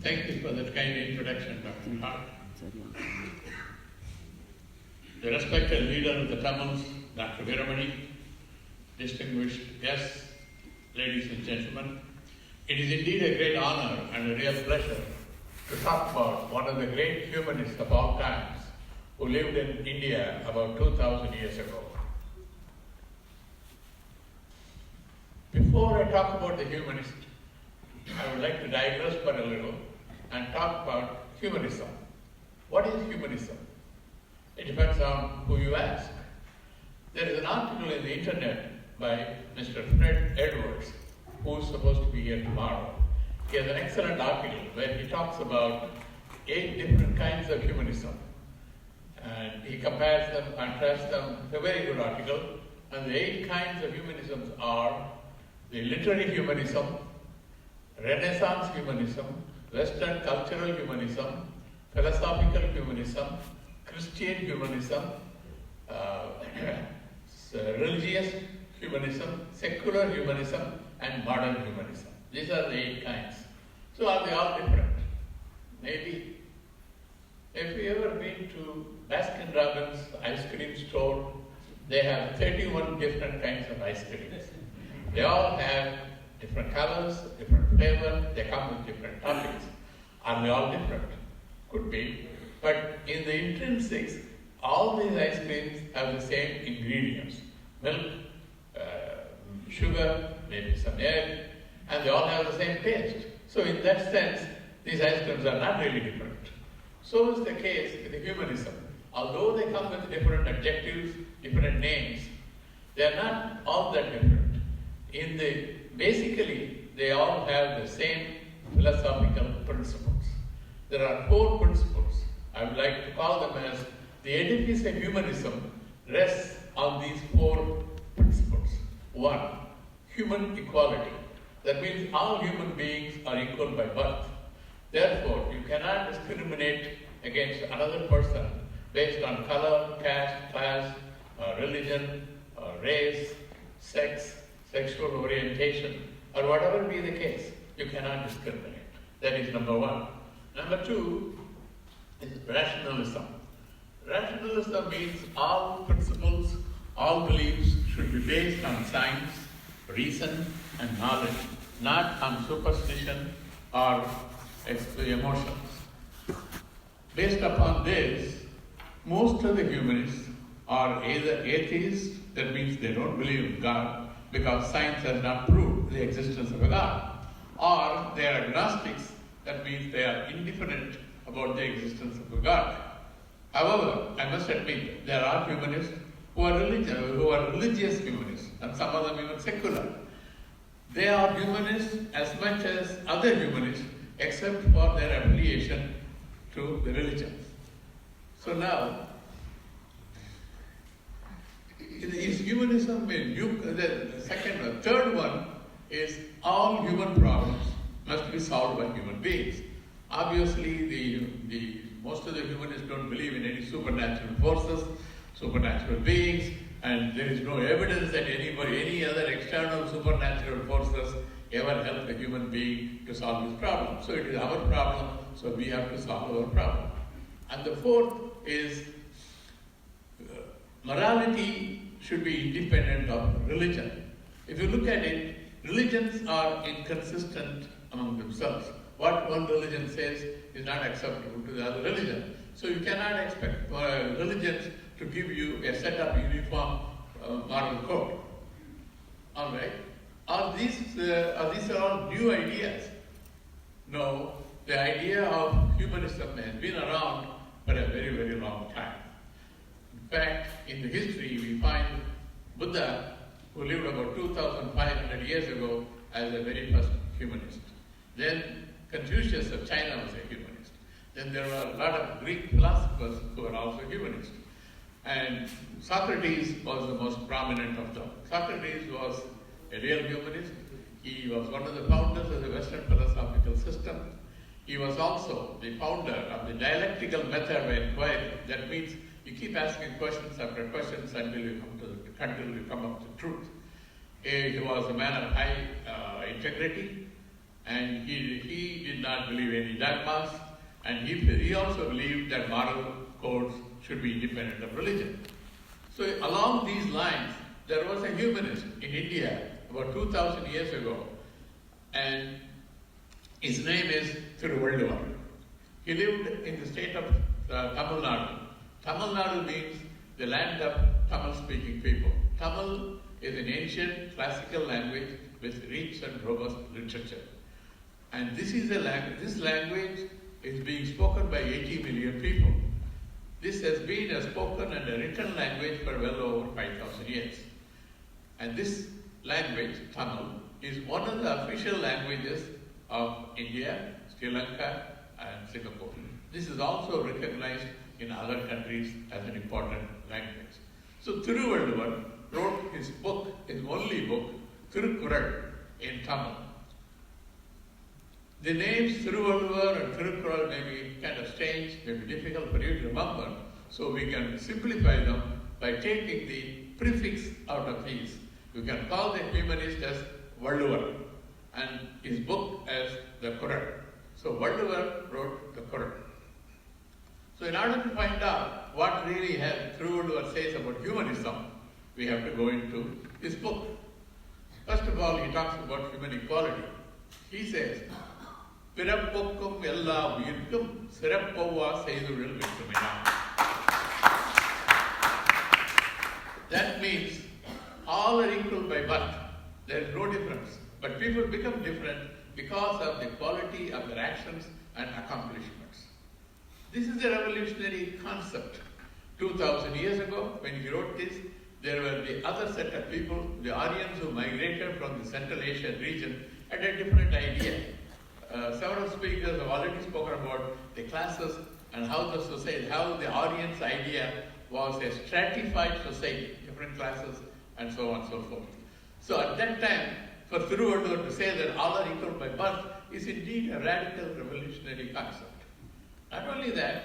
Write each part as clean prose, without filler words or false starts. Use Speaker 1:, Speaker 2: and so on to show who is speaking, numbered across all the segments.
Speaker 1: Thank you for that kind introduction, Dr. Hart. The respected leader of the Tamils, Dr. Veeramani, distinguished guests, ladies and gentlemen, it is indeed a great honor and a real pleasure to talk about one of the great humanists of all times who lived in India about 2,000 years ago. Before I talk about the humanist, I would like to digress for a little and talk about humanism. What is humanism? It depends on who you ask. There is an article in the internet by Mr. Fred Edwards, who is supposed to be here tomorrow. He has an excellent article where he talks about 8 different kinds of humanism. And he compares them, contrasts them. It's a very good article. And the 8 kinds of humanism are the literary humanism, Renaissance humanism, Western cultural humanism, philosophical humanism, Christian humanism, religious humanism, secular humanism, and modern humanism. These are the 8 kinds. So are they all different? Maybe. If you ever been to Baskin Robbins ice cream store, they have 31 different kinds of ice creams. They all have different colors, different flavor, they come with different toppings. Are they all different? Could be. But in the intrinsics, all these ice creams have the same ingredients. Milk, sugar, maybe some egg, and they all have the same taste. So in that sense, these ice creams are not really different. So is the case with the humanism. Although they come with different adjectives, different names, they are not all that different. Basically, they all have the same philosophical principles. There are 4 principles. I would like to call them as the edifice of humanism rests on these 4 principles. 1, human equality. That means all human beings are equal by birth. Therefore, you cannot discriminate against another person based on color, caste, class, religion, race, sex, sexual orientation, or whatever be the case. You cannot discriminate. That is number 1. Number 2 is rationalism. Rationalism means all principles, all beliefs should be based on science, reason, and knowledge, not on superstition or emotions. Based upon this, most of the humanists are either atheists, that means they don't believe in God because science has not proved the existence of a God, or they are agnostics, that means they are indifferent about the existence of a God. However, I must admit, there are humanists who are religious humanists, and some of them even secular. They are humanists as much as other humanists, except for their affiliation to the religions. So now, is humanism the third one is all human problems must be solved by human beings. Obviously, most of the humanists don't believe in any supernatural forces, supernatural beings, and there is no evidence that any other external supernatural forces ever help a human being to solve his problem. So it is our problem, so we have to solve our problem. And the 4th is morality should be independent of religion. If you look at it, religions are inconsistent among themselves. What one religion says is not acceptable to the other religion. So you cannot expect religions to give you a set of uniform moral code. All right? These are all new ideas? No, the idea of humanism has been around for a very, very long time. In fact, in the history, we find Buddha, who lived about 2,500 years ago, as the very first humanist. Then Confucius of China was a humanist. Then there were a lot of Greek philosophers who were also humanists. And Socrates was the most prominent of them. Socrates was a real humanist. He was one of the founders of the Western philosophical system. He was also the founder of the dialectical method of inquiry. That means you keep asking questions after questions until you come up to truth. He was a man of high integrity, and he did did not believe any dogmas, and he also believed that moral codes should be independent of religion. So along these lines, there was a humanist in India about 2000 years ago, and his name is Thirukkural. He lived in the state of Tamil Nadu. Tamil Nadu means the land of Tamil-speaking people. Tamil is an ancient classical language with rich and robust literature. And this language is being spoken by 80 million people. This has been a spoken and a written language for well over 5,000 years. And this language, Tamil, is one of the official languages of India, Sri Lanka, and Singapore. This is also recognized in other countries as an important language. So Thiruvallur wrote his book, his only book, Thirukkural, in Tamil. The names Thiruvallur and Thirukkural may be kind of strange, may be difficult for you to remember, so we can simplify them by taking the prefix out of these. You can call the humanist as Vallur and his book as the Quran. So Vallur wrote the Quran. So in order to find out what really Thiruvallur says about humanism, we have to go into his book. First of all, he talks about human equality. He says, பிறப்புக்கும் எல்லா உயிர்க்கும் சிறப்பொவ்வா செய்துழல் வேற்றுமையாம். That means all are equal by birth. There is no difference. But people become different because of the quality of their actions and accomplishments. This is a revolutionary concept. 2000 years ago, when he wrote this, there were the other set of people, the Aryans who migrated from the Central Asian region, had a different idea. Several speakers have already spoken about the classes and how the society, how the Aryans' idea was a stratified society, different classes, and so on and so forth. So at that time, for Thiruvallur to say that all are equal by birth is indeed a radical revolutionary concept. Not only that,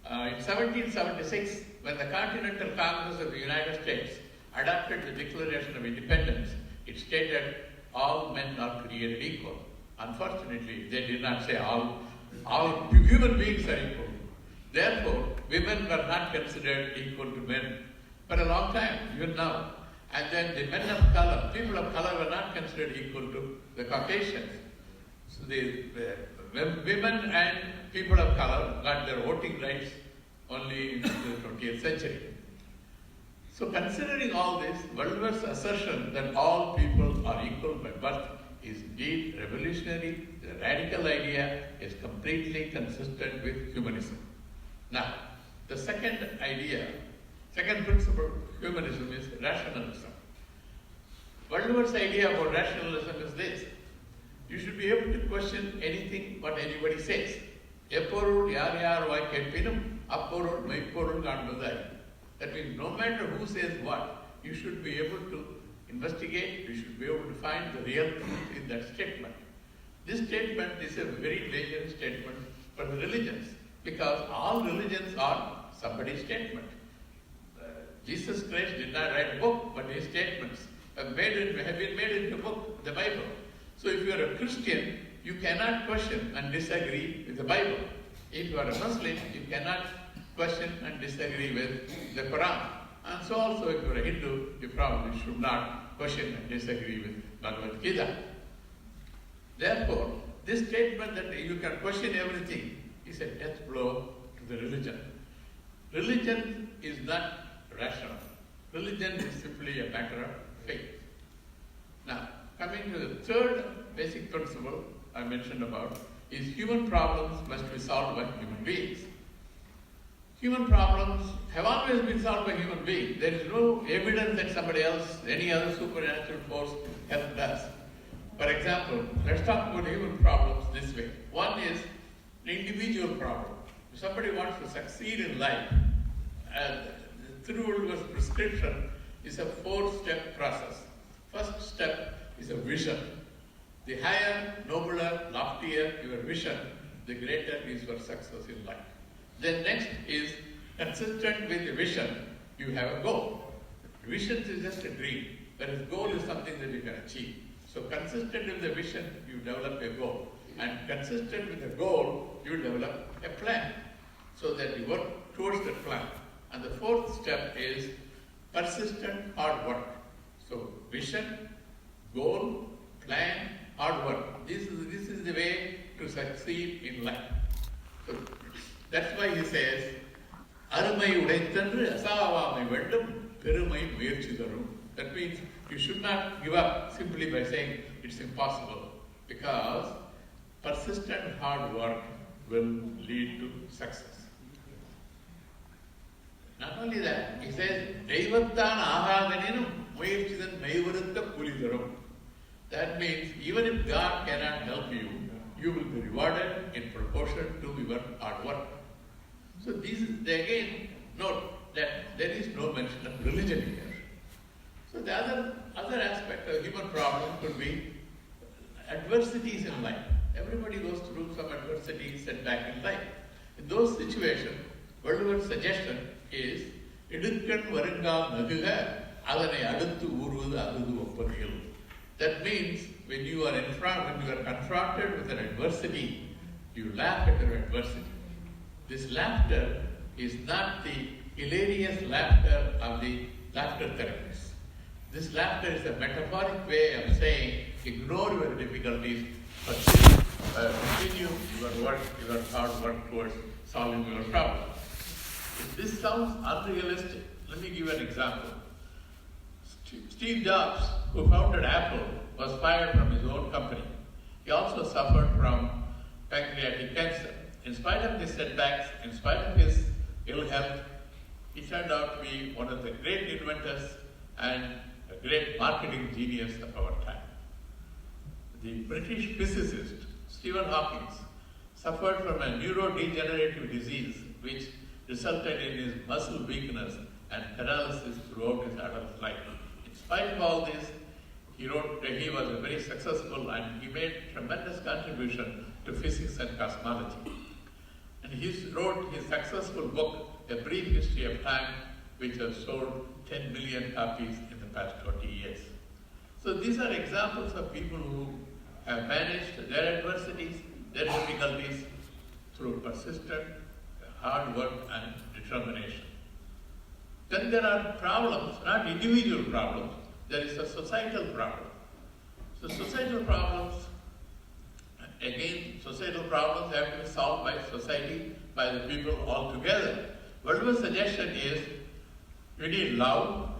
Speaker 1: in 1776, when the Continental Congress of the United States adopted the Declaration of Independence, it stated all men are created equal. Unfortunately, they did not say all human beings are equal. Therefore, women were not considered equal to men for a long time, even now. And then the men of color, people of color were not considered equal to the Caucasians. So the women and people of color got their voting rights only in the 20th century. So considering all this, Vallur's assertion that all people are equal by birth is indeed revolutionary. The radical idea is completely consistent with humanism. Now, the second principle of humanism is rationalism. Vallur's idea about rationalism is this: you should be able to question anything what anybody says. Epporul yar yar vai kettinum apporul meipporul kanbudai. That means no matter who says what, you should be able to investigate, you should be able to find the real truth in that statement. This statement is a very dangerous statement for the religions, because all religions are somebody's statement. Jesus Christ did not write a book, but his statements have been made into a book, the Bible. So if you are a Christian, you cannot question and disagree with the Bible. If you are a Muslim, you cannot question and disagree with the Quran. And so also if you are a Hindu, you probably should not question and disagree with Bhagavad Gita. Therefore, this statement that you can question everything is a death blow to the religion. Religion is not rational. Religion is simply a matter of faith. Now, coming to the third basic principle I mentioned about is human problems must be solved by human beings. Human problems have always been solved by human beings. There is no evidence that somebody else, any other supernatural force, helped us. For example, let's talk about human problems this way. One is the individual problem. If somebody wants to succeed in life, Thiruvallur's prescription is a 4-step process. First step is a vision. The higher, nobler, loftier your vision, the greater is your success in life. Then next is consistent with the vision, you have a goal. Vision is just a dream, whereas goal is something that you can achieve. So consistent with the vision, you develop a goal. and consistent with the goal, you develop a plan so that you work towards that plan. And the fourth step is persistent hard work. So vision, goal, plan, hard work. This is the way to succeed in life. So that's why he says, அருமை உடைத்தன்று அசாவாமை வேண்டும் பெருமை முயற்சி தரும். That means you should not give up simply by saying it's impossible, because persistent hard work will lead to success. Not only that, he says, தெய்வத்தான் ஆகாதனினும் முயற்சிதன் மெய்வருத்த கூலி தரும். That means even if God cannot help you, you will be rewarded in proportion to your hard work. So this is, again, note that there is no mention of religion here. So the other aspect of human problem could be adversities in life. Everybody goes through some adversity, setback in life. In those situations, Valluvur's suggestion is, இடுக்கண் வருங்கால் நகுக அதனை அடுத்து ஊறுவது அகுது ஒப்பனையில். That means when you are confronted with an adversity, you laugh at your adversity. This laughter is not the hilarious laughter of the laughter therapist. This laughter is a metaphoric way of saying, ignore your difficulties, but continue your hard work towards solving your problem. If this sounds unrealistic, let me give an example. Steve Jobs, who founded Apple, was fired from his own company. He also suffered from pancreatic cancer. In spite of his setbacks, in spite of his ill health, he turned out to be one of the great inventors and a great marketing genius of our time. The British physicist Stephen Hawking suffered from a neurodegenerative disease which resulted in his muscle weakness and paralysis throughout his adult life. In spite of all this, he was a very successful and he made tremendous contribution to physics and cosmology. And he wrote his successful book, A Brief History of Time, which has sold 10 million copies in the past 20 years. So these are examples of people who have managed their adversities, their difficulties through persistent hard work and determination. Then there are problems, not individual problems, there is a societal problem. So societal problems, again, societal problems have to be solved by society, by the people all together. Valluvur's suggestion is, you need love,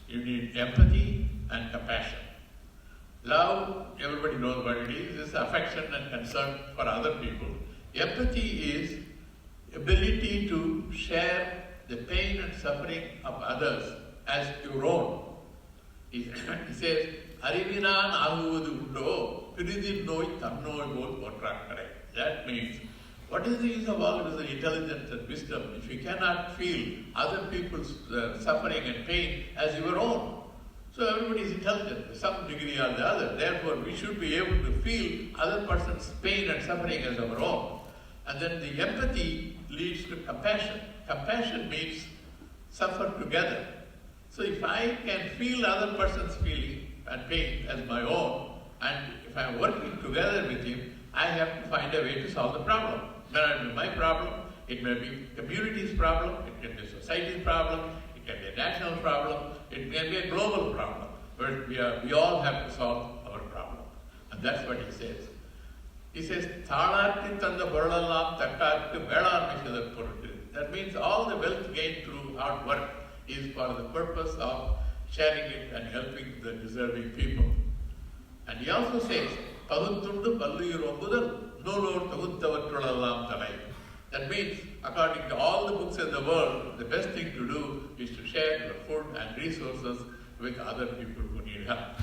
Speaker 1: you need empathy and compassion. Love, everybody knows what it is affection and concern for other people. Empathy is ability to share the pain and suffering of others as your own. He says, Arivinan aguvudu undo, piridil noi tannoi bol potrakkare. That means, what is the use of all this intelligence and wisdom if you cannot feel other people's suffering and pain as your own? So everybody is intelligent to some degree or the other. Therefore, we should be able to feel other person's pain and suffering as our own. And then the empathy leads to compassion. Compassion means suffer together. So if I can feel other person's feeling and pain as my own, and if I'm working together with him, I have to find a way to solve the problem. It may not be my problem, it may be community's problem, it can be society's problem, it can be a national problem, it can be a global problem. But we all have to solve our problem. And that's what he says. He says, Thalarti tanda porallam tattarku velarmai seithal poruttu. That means all the wealth gained through hard work is for the purpose of sharing it and helping the deserving people. And he also says, Paguttundu palluyur ombudal nulur taguttavatrulallam thalai. That means, according to all the books in the world, the best thing to do is to share your food and resources with other people who need help.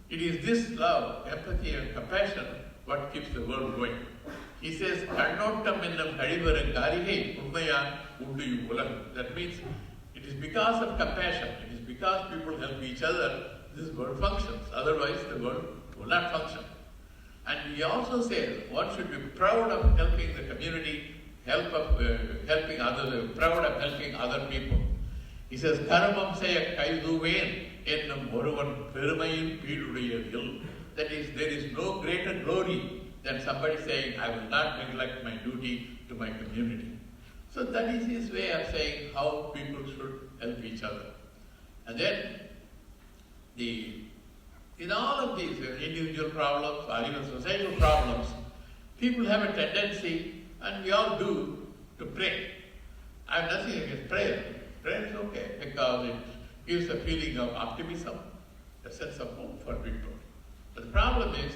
Speaker 1: It is this love, empathy and compassion what keeps the world going. He says, Kannottam ennum kalivaran karigai unmayan undu ulam. That means, it is because of compassion, it is because people help each other, this world functions. Otherwise, the world will not function. And he also says, one should be proud of helping the community, helping others, proud of helping other people. He says, Karamam seya kaiduven ennum oruvan perumayin peedudayadil. That is, there is no greater glory than somebody saying, I will not neglect my duty to my community. So that is his way of saying how people should help each other. And then, in all of these individual problems or even societal problems, people have a tendency, and we all do, to pray. I have nothing against prayer. Prayer is okay because it gives a feeling of optimism, a sense of hope for people. But the problem is,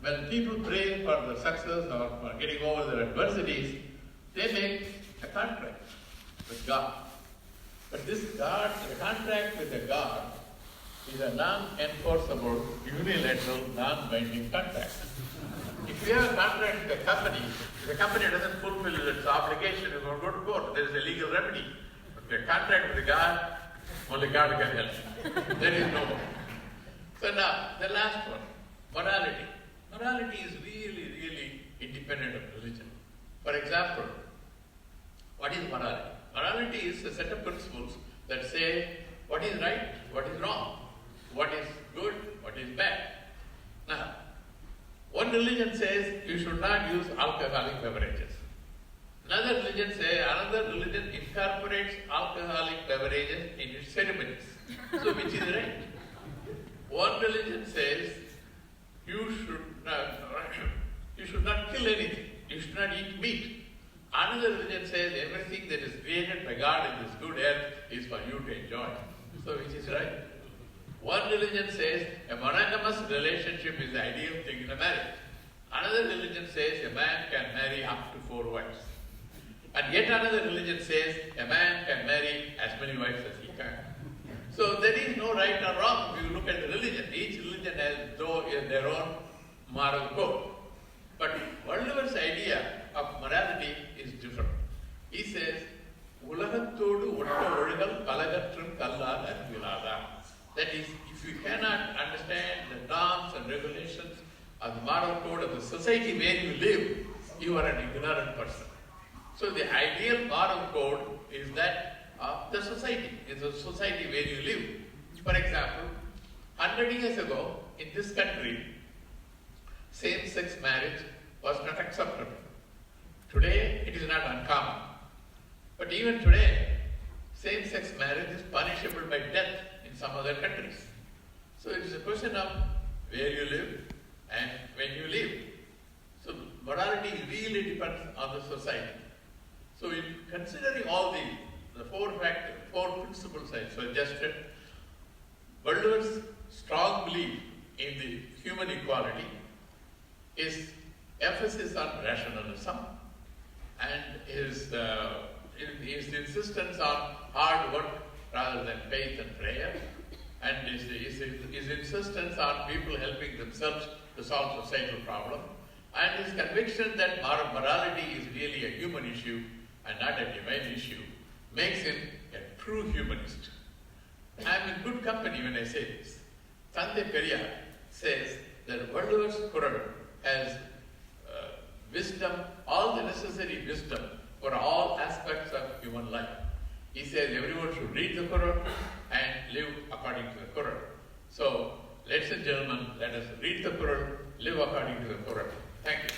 Speaker 1: when people pray for the success or for getting over their adversities, they make a contract with God. But this God, the contract with the God, is a non-enforceable, unilateral, non-binding contract. If you have a contract with a company, if the company doesn't fulfill its obligation, you go to court. There is a legal remedy. But the contract with God, only God can help. There is no more. So now, the last one, morality. Morality is really, really independent of religion. For example, what is morality? Morality is a set of principles that say what is right, what is wrong, what is good, what is bad. Now, one religion says you should not use alcoholic beverages. Another religion incorporates alcoholic beverages in its ceremonies. So which is right? One religion says you should not kill anything. You should not eat meat. Another religion says everything that is created by God in this good earth is for you to enjoy. So which is right? One religion says a monogamous relationship is the ideal thing in a marriage. Another religion says a man can marry up to 4 wives. And yet another religion says a man can marry as many wives as he can. So there is no right or wrong if you look at the religion. Each religion has their own moral code. But Waller's idea of morality is different. He says, உலகத்தோடு ஒட்ட ஒழுகல் கலகற்றும் கல்லால் அறிவிலாதா. That is, if you cannot understand the norms and regulations of the moral code of the society where you live, you are an ignorant person. So the ideal moral code is that of the society. It's a society where you live. For example, 100 years ago, in this country, same-sex marriage was not acceptable. Today, it is not uncommon. But even today, same-sex marriage is punishable by death in some other countries. So it is a question of where you live and when you live. So morality really depends on the society. So in considering all the 4 principles I suggested, Baldwin's strong belief in the human equality, his emphasis on rationalism, and his insistence on hard work rather than faith and prayer, and his insistence on people helping themselves to solve societal problems, and his conviction that morality is really a human issue and not a divine issue, makes him a true humanist. I am in good company when I say this. Periyar says that Waller's Quran has wisdom, all the necessary wisdom for all aspects of human life. He says everyone should read the Quran and live according to the Quran. So, ladies and gentlemen, let us read the Quran, live according to the Quran. Thank you.